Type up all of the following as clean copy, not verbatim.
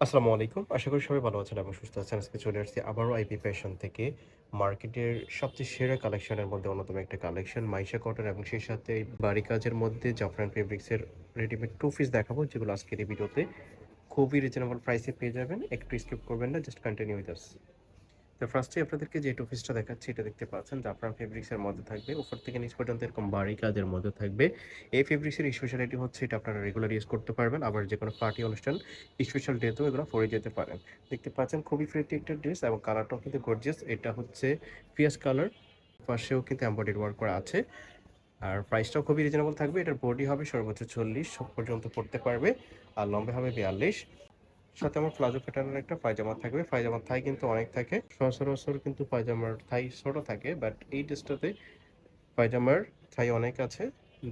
আসসালামু আলাইকুম। আশা করি সবাই ভালো আছেন এবং সুস্থ আছেন। আজকে চলে আসছি আবারও আইপি ফ্যাশন থেকে মার্কেটের সবচেয়ে সেরা কালেকশনের মধ্যে অন্যতম একটা কালেকশন মাইশা কটন এবং সেই সাথে বাড়ি কাজের মধ্যে জাফরান ফেব্রিক্সের রেডিমেড টু পিস দেখাবো, যেগুলো আজকের এই ভিডিওতে খুবই রিজনেবল প্রাইসে পেয়ে যাবেন। একটু স্কিপ করবেন না, জাস্ট কন্টিনিউ উইথ আস। তো ফার্স্টে আপনাদেরকে যে টু পিসটা দেখাচ্ছি এটা দেখতে পাচ্ছেন জাফরান ফেব্রিক্সের মধ্যে থাকবে। উপর থেকে নিচ পর্যন্ত এরকম বাড়ি কাজের মধ্যে থাকবে। এই ফেব্রিক্সের স্পেশালিটি হচ্ছে এটা আপনারা রেগুলার ইউজ করতে পারবেন। আবার যেকোনো পার্টি অনুষ্ঠান, স্পেশাল ডেতেও এগুলো পরে যেতে পারেন। দেখতে পাচ্ছেন খুবই প্রিটি একটা ড্রেস এবং কালারটাও কিন্তু গর্জিয়াস। এটা হচ্ছে পিয়াজ কালার। পাশেও কিন্তু এমব্রয়ডারি ওয়ার্ক করা আছে। আর প্রাইসটাও খুবই রিজনেবল থাকবে। এটার বডি হবে সর্বোচ্চ 40 সব পর্যন্ত পড়তে পারবে। আর লম্বা হবে 42। সাথে আমার প্লাজো প্যাটার্নের একটা পায়জামা থাকবে। পায়জামার থাই কিন্তু অনেক থাকে। সচরাচর কিন্তু পায়জামার থাই ছোট থাকে, বাট এই ড্রেসটাতে পায়জামার থাই অনেক আছে,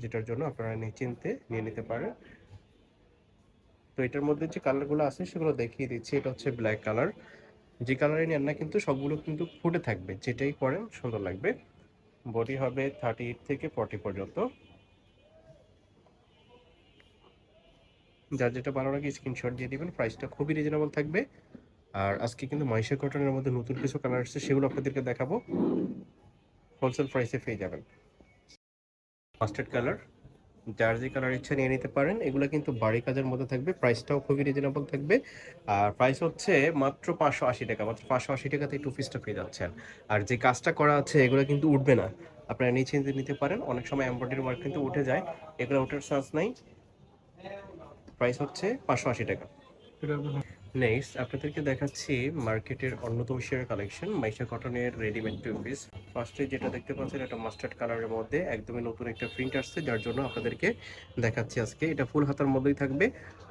যেটার জন্য আপনারা নিশ্চিন্তে নিয়ে নিতে পারেন। তো এটার মধ্যে যে কালারগুলো আছে সেগুলো দেখিয়ে দিচ্ছি। এটা হচ্ছে ব্ল্যাক কালার। যে কালারে নেন না কিন্তু সবগুলো কিন্তু ফুটে থাকবে, যেটাই পরেন সুন্দর লাগবে। বডি হবে 38 থেকে 40 পর্যন্ত। যার যেটা ভালো লাগে স্ক্রিনশট দিয়ে দিবেন। প্রাইসটা খুবই রিজনেবল থাকবে। আর আজকে কিন্তু মাইশা কটনের মধ্যে নতুন কিছু কালার আসছে, সেগুলো আপনাদেরকে দেখাবো। হোলসেল প্রাইসে পেয়ে যাবেন। মাস্টার্ড কালার, যার যে কালার ইচ্ছা নিয়ে নিতে পারেন। এগুলো কিন্তু বাড়ি কাজের মধ্যে থাকবে। প্রাইসটাও খুবই রিজনেবল থাকবে। আর প্রাইস হচ্ছে মাত্র 580 টাকা। মাত্র 580 টাকাতে টু পিসটা পেয়ে যাচ্ছেন। আর যে কাজটা করা আছে এগুলো কিন্তু উঠবে না, আপনারা নিশ্চিন্তে নিতে পারেন। অনেক সময় এমব্রয়ডারি ওয়ার্ক কিন্তু উঠে যায়, এগুলো ওঠার চান্স নাই। প্রাইস হচ্ছে 580 টাকা। নেক্সট আপনাদেরকে দেখাচ্ছি মার্কেটের অন্যতম সেরা কালেকশন মাইশা কটনের রেডিমেড টু পিস। ফার্স্টে যেটা দেখতে পাচ্ছেন এটা মাস্টার্ড কালারের মধ্যে একদমই নতুন একটা প্রিন্ট আসছে, যার জন্য আপনাদেরকে দেখাচ্ছি আজকে। এটা ফুল হাতার মধ্যেই থাকবে।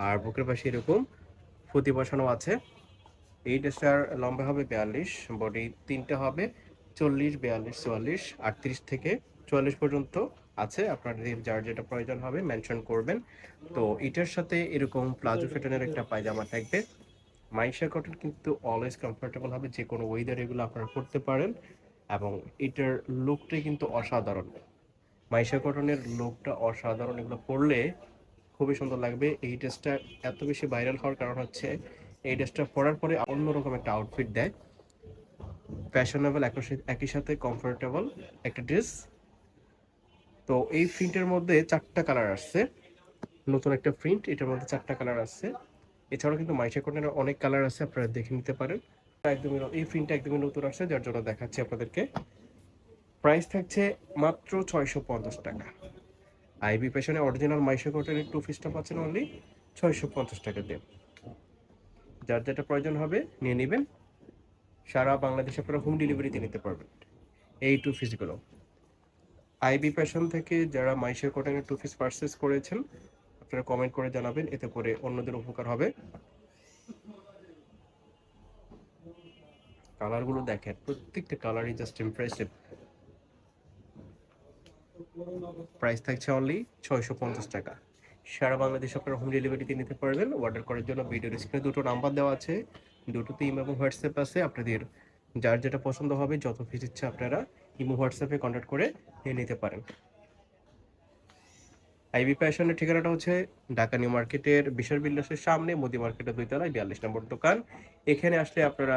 আর বুকের পাশে এরকম ফুটি বসানো আছে। এই ড্রেসটার লম্বা হবে 42, বডি তিনটা হবে 40, 42, 44, 38 থেকে 44 পর্যন্ত আছে। আপনাদের যার যেটা প্রয়োজন হবে মেনশন করবেন। তো এটার সাথে এরকম প্লাজো প্যাটার্নের একটা পায়জামা থাকবে। মাইশা কটন কিন্তু অলওয়েজ কমফোর্টেবল হবে, যে কোনো ওয়েদার এগুলো আপনারা পরতে পারেন। এবং এটার লুকটাই কিন্তু অসাধারণ। মাইশা কটনের লুকটা অসাধারণ, এগুলো পরলে খুবই সুন্দর লাগবে। এই ড্রেসটা এত বেশি ভাইরাল হওয়ার কারণ হচ্ছে এই ড্রেসটা পরার পরে অন্যরকম একটা আউটফিট দেয়। ফ্যাশনেবল একই সাথে কমফোর্টেবল একটা ড্রেস। তো এই প্রিন্টের মধ্যে চারটা কালার আসছে। নতুন একটা প্রিন্ট, এটার মধ্যে চারটা কালার আসছে। এছাড়াও কিন্তু মাইশা কটনের অনেক কালার আছে, আপনারা দেখে নিতে পারেন। এই প্রিন্টটা একদমই নতুন আসছে, যার জন্য দেখাচ্ছি আপনাদেরকে। প্রাইস থাকছে মাত্র 650 টাকা। আইবি ফ্যাশনে অরিজিনাল মাইশা কটনের টু পিসটা পাচ্ছেন অনলি 650 টাকা দিয়ে। যার যেটা প্রয়োজন হবে নিয়ে নেবেন। সারা বাংলাদেশে আপনারা হোম ডেলিভারিতে নিতে পারবেন এই টু পিসগুলো। আইবি ফ্যাশন থেকে যারা মাইশা কটনের টু পিস পারচেস করেছেন, আপনারা কমেন্ট করে জানাবেন, এতে করে অন্যদের উপকার হবে। কালারগুলো দেখেন, প্রত্যেকটা কালারই জাস্ট ইমপ্রেসিভ। প্রাইস থাকছে অনলি 650 টাকা। সারা বাংলাদেশে আপনারা হোম ডেলিভারিতে নিতে পারবেন। অর্ডার করার জন্য ভিডিওর স্ক্রিনে দুটো নাম্বার দেওয়া আছে, দুটোতে ইমো এবং হোয়াটসঅ্যাপ আছে। আপনাদের যার যেটা পছন্দ হবে, যত পিস ইচ্ছা আপনারা ইমো হোয়াটসঅ্যাপে কন্ট্যাক্ট করে নিয়ে নিতে পারেন। আইবি ফ্যাশনের ঠিকানাটা হচ্ছে ঢাকা নিউ মার্কেটের বিশাল বিল্ডার্সের সামনে, মোদি মার্কেটের 2 তলায় 42 নম্বর দোকান। এখানে আসলে আপনারা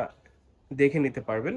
দেখে নিতে পারবেন।